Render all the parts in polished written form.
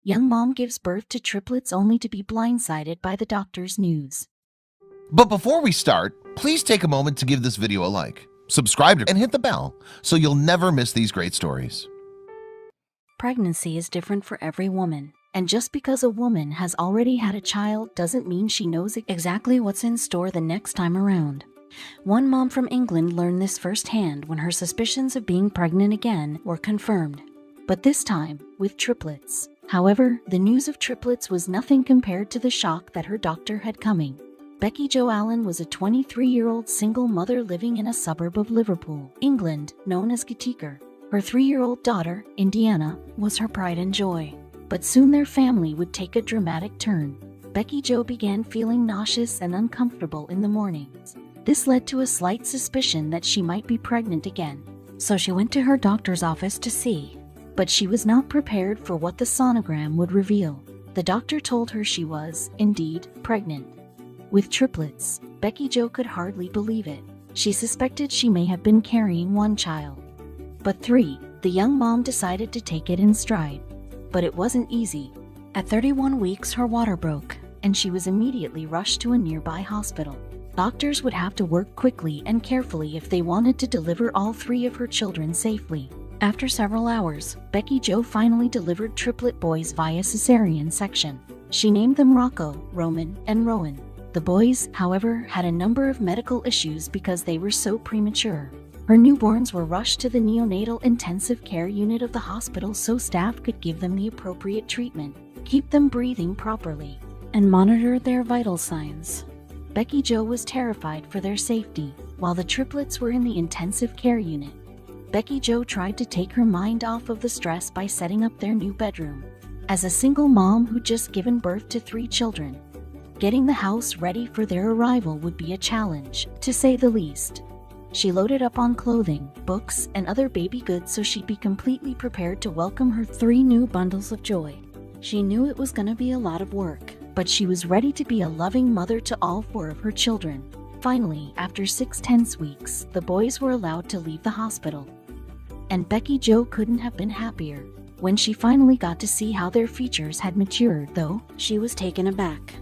Young mom gives birth to triplets only to be blindsided by the doctor's news. But before we start, please take a moment to give this video a like, subscribe, and hit the bell so you'll never miss these great stories. Pregnancy is different for every woman, and just because a woman has already had a child doesn't mean she knows exactly what's in store the next time around. One mom from England learned this firsthand when her suspicions of being pregnant again were confirmed, but this time with triplets. However, the news of triplets was nothing compared to the shock that her doctor had coming. Becky Jo Allen was a 23-year-old single mother living in a suburb of Liverpool, England, known as Gateacre. Her 3-year-old daughter, Indiana, was her pride and joy. But soon their family would take a dramatic turn. Becky Jo began feeling nauseous and uncomfortable in the mornings. This led to a slight suspicion that she might be pregnant again. So she went to her doctor's office to see. But she was not prepared for what the sonogram would reveal. The doctor told her she was, indeed, pregnant. With triplets, Becky Jo could hardly believe it. She suspected she may have been carrying one child. But 3, the young mom decided to take it in stride. But it wasn't easy. At 31 weeks, her water broke, and she was immediately rushed to a nearby hospital. Doctors would have to work quickly and carefully if they wanted to deliver all 3 of her children safely. After several hours, Becky Jo finally delivered triplet boys via cesarean section. She named them Rocco, Roman, and Rowan. The boys, however, had a number of medical issues because they were so premature. Her newborns were rushed to the neonatal intensive care unit of the hospital so staff could give them the appropriate treatment, keep them breathing properly, and monitor their vital signs. Becky Jo was terrified for their safety, while the triplets were in the intensive care unit. Becky Jo tried to take her mind off of the stress by setting up their new bedroom. As a single mom who'd just given birth to 3 children, getting the house ready for their arrival would be a challenge, to say the least. She loaded up on clothing, books, and other baby goods so she'd be completely prepared to welcome her 3 new bundles of joy. She knew it was going to be a lot of work, but she was ready to be a loving mother to all 4 of her children. Finally, after 6 tense weeks, the boys were allowed to leave the hospital. And Becky Jo couldn't have been happier. When she finally got to see how their features had matured, though, she was taken aback.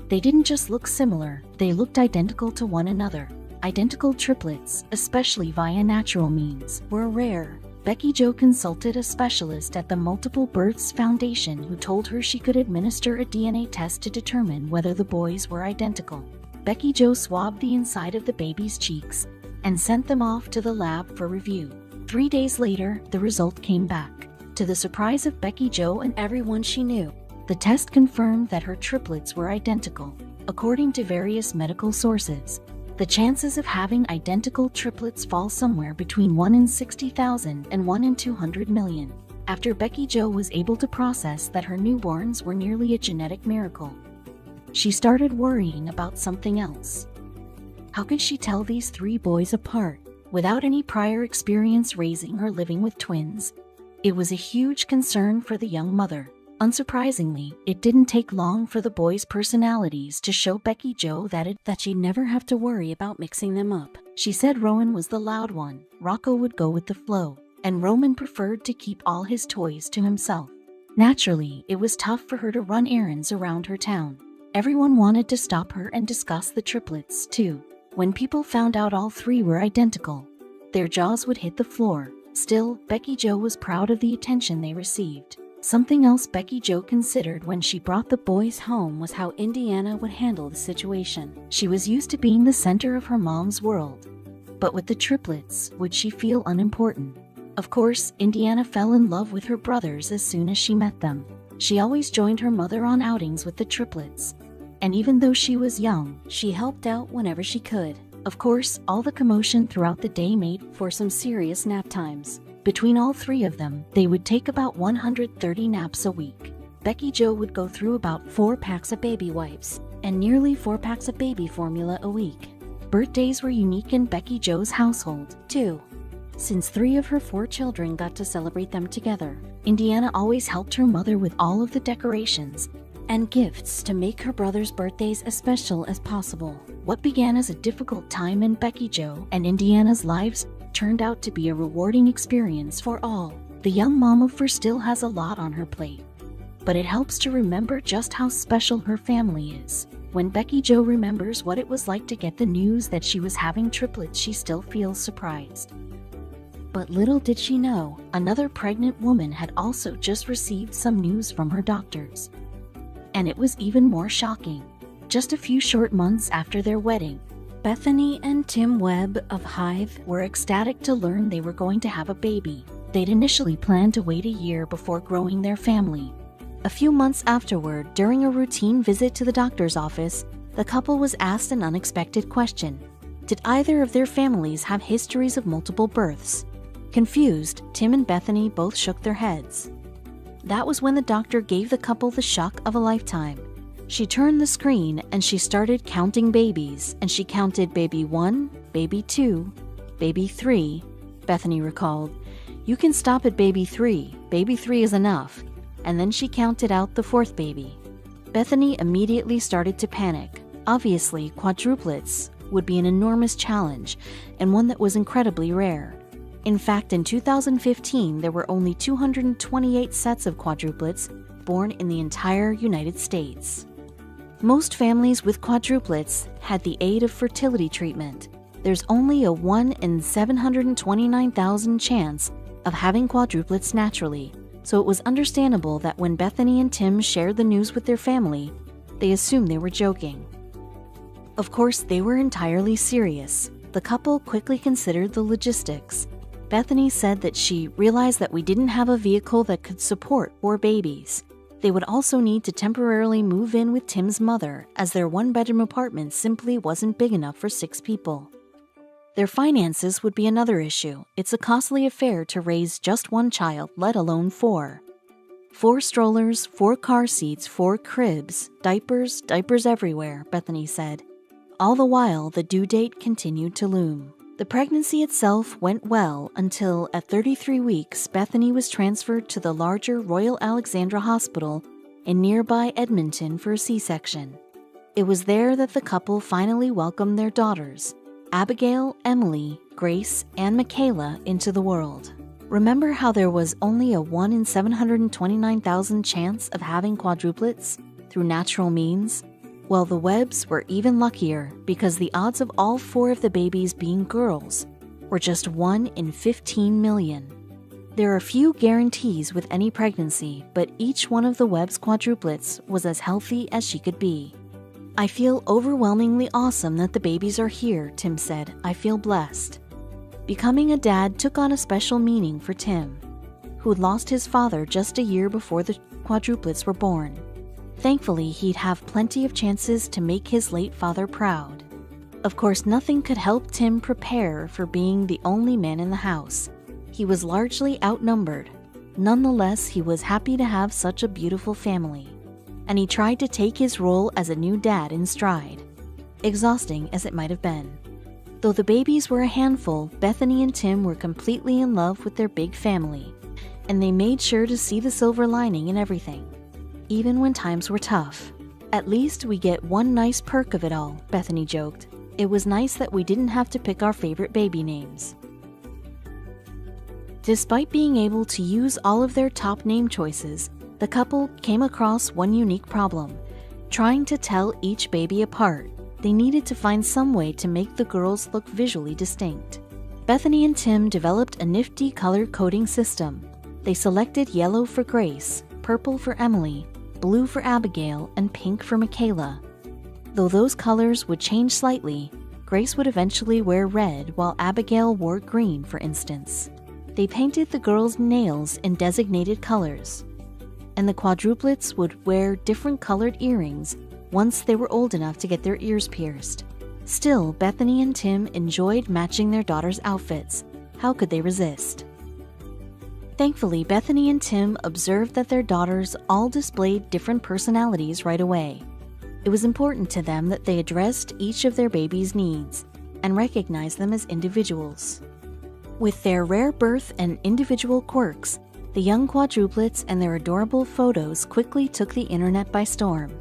They didn't just look similar, they looked identical to one another. Identical triplets, especially via natural means, were rare. Becky Jo consulted a specialist at the Multiple Births Foundation who told her she could administer a DNA test to determine whether the boys were identical. Becky Jo swabbed the inside of the baby's cheeks and sent them off to the lab for review. 3 days later, the result came back. To the surprise of Becky Jo and everyone she knew, the test confirmed that her triplets were identical. According to various medical sources, the chances of having identical triplets fall somewhere between 1 in 60,000 and 1 in 200 million. After Becky Jo was able to process that her newborns were nearly a genetic miracle, she started worrying about something else. How could she tell these 3 boys apart without any prior experience raising or living with twins? It was a huge concern for the young mother. Unsurprisingly, it didn't take long for the boys' personalities to show Becky Jo that she'd never have to worry about mixing them up. She said Rowan was the loud one, Rocco would go with the flow, and Roman preferred to keep all his toys to himself. Naturally, it was tough for her to run errands around her town. Everyone wanted to stop her and discuss the triplets, too. When people found out all 3 were identical, their jaws would hit the floor. Still, Becky Jo was proud of the attention they received. Something else Becky Jo considered when she brought the boys home was how Indiana would handle the situation. She was used to being the center of her mom's world. But with the triplets, would she feel unimportant? Of course, Indiana fell in love with her brothers as soon as she met them. She always joined her mother on outings with the triplets. And even though she was young, she helped out whenever she could. Of course, all the commotion throughout the day made for some serious nap times. Between all 3 of them, they would take about 130 naps a week. Becky Jo would go through about 4 packs of baby wipes and nearly 4 packs of baby formula a week. Birthdays were unique in Becky Jo's household, too. Since 3 of her 4 children got to celebrate them together, Indiana always helped her mother with all of the decorations and gifts to make her brother's birthdays as special as possible. What began as a difficult time in Becky Jo and Indiana's lives turned out to be a rewarding experience for all. The young mom of 4 still has a lot on her plate. but it helps to remember just how special her family is. When Becky Jo remembers what it was like to get the news that she was having triplets, she still feels surprised. But little did she know, another pregnant woman had also just received some news from her doctors. And it was even more shocking. Just a few short months after their wedding, Bethany and Tim Webb of Hive were ecstatic to learn they were going to have a baby. They'd initially planned to wait a year before growing their family. A few months afterward, during a routine visit to the doctor's office, the couple was asked an unexpected question. Did either of their families have histories of multiple births? Confused, Tim and Bethany both shook their heads. That was when the doctor gave the couple the shock of a lifetime. She turned the screen and she started counting babies, and she counted baby 1, baby 2, baby 3. Bethany recalled, "You can stop at baby 3. Baby 3 is enough." And then she counted out the fourth baby. Bethany immediately started to panic. Obviously, quadruplets would be an enormous challenge, and one that was incredibly rare. In fact, in 2015, there were only 228 sets of quadruplets born in the entire United States. Most families with quadruplets had the aid of fertility treatment. There's only a 1 in 729,000 chance of having quadruplets naturally, so it was understandable that when Bethany and Tim shared the news with their family, they assumed they were joking. Of course, they were entirely serious. The couple quickly considered the logistics. Bethany said that she realized that we didn't have a vehicle that could support 4 babies. They would also need to temporarily move in with Tim's mother, as their 1-bedroom apartment simply wasn't big enough for 6 people. Their finances would be another issue. It's a costly affair to raise just 1 child, let alone 4. 4 strollers, 4 car seats, 4 cribs, diapers everywhere, Bethany said. All the while, the due date continued to loom. The pregnancy itself went well until, at 33 weeks, Bethany was transferred to the larger Royal Alexandra Hospital in nearby Edmonton for a C-section. It was there that the couple finally welcomed their daughters, Abigail, Emily, Grace, and Michaela, into the world. Remember how there was only a 1 in 729,000 chance of having quadruplets through natural means? Well, the Webbs were even luckier because the odds of all 4 of the babies being girls were just 1 in 15 million. There are few guarantees with any pregnancy, but each one of the Webbs' quadruplets was as healthy as she could be. "I feel overwhelmingly awesome that the babies are here," Tim said. "I feel blessed." Becoming a dad took on a special meaning for Tim, who'd lost his father just a year before the quadruplets were born. Thankfully, he'd have plenty of chances to make his late father proud. Of course, nothing could help Tim prepare for being the only man in the house. He was largely outnumbered. Nonetheless, he was happy to have such a beautiful family, and he tried to take his role as a new dad in stride, exhausting as it might have been. Though the babies were a handful, Bethany and Tim were completely in love with their big family, and they made sure to see the silver lining in everything. Even when times were tough. "At least we get one nice perk of it all," Bethany joked. "It was nice that we didn't have to pick our favorite baby names." Despite being able to use all of their top name choices, the couple came across one unique problem. Trying to tell each baby apart, they needed to find some way to make the girls look visually distinct. Bethany and Tim developed a nifty color coding system. They selected yellow for Grace, purple for Emily, blue for Abigail, and pink for Michaela. Though those colors would change slightly, Grace would eventually wear red while Abigail wore green, for instance. They painted the girls' nails in designated colors, and the quadruplets would wear different colored earrings once they were old enough to get their ears pierced. Still, Bethany and Tim enjoyed matching their daughters' outfits. How could they resist? Thankfully, Bethany and Tim observed that their daughters all displayed different personalities right away. It was important to them that they addressed each of their babies' needs and recognized them as individuals. With their rare birth and individual quirks, the young quadruplets and their adorable photos quickly took the internet by storm.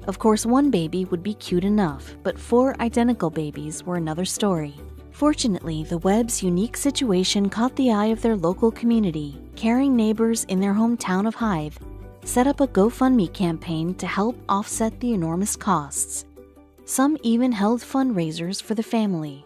Of course, one baby would be cute enough, but 4 identical babies were another story. Fortunately, the Webbs' unique situation caught the eye of their local community. Caring neighbors in their hometown of Hive set up a GoFundMe campaign to help offset the enormous costs. Some even held fundraisers for the family.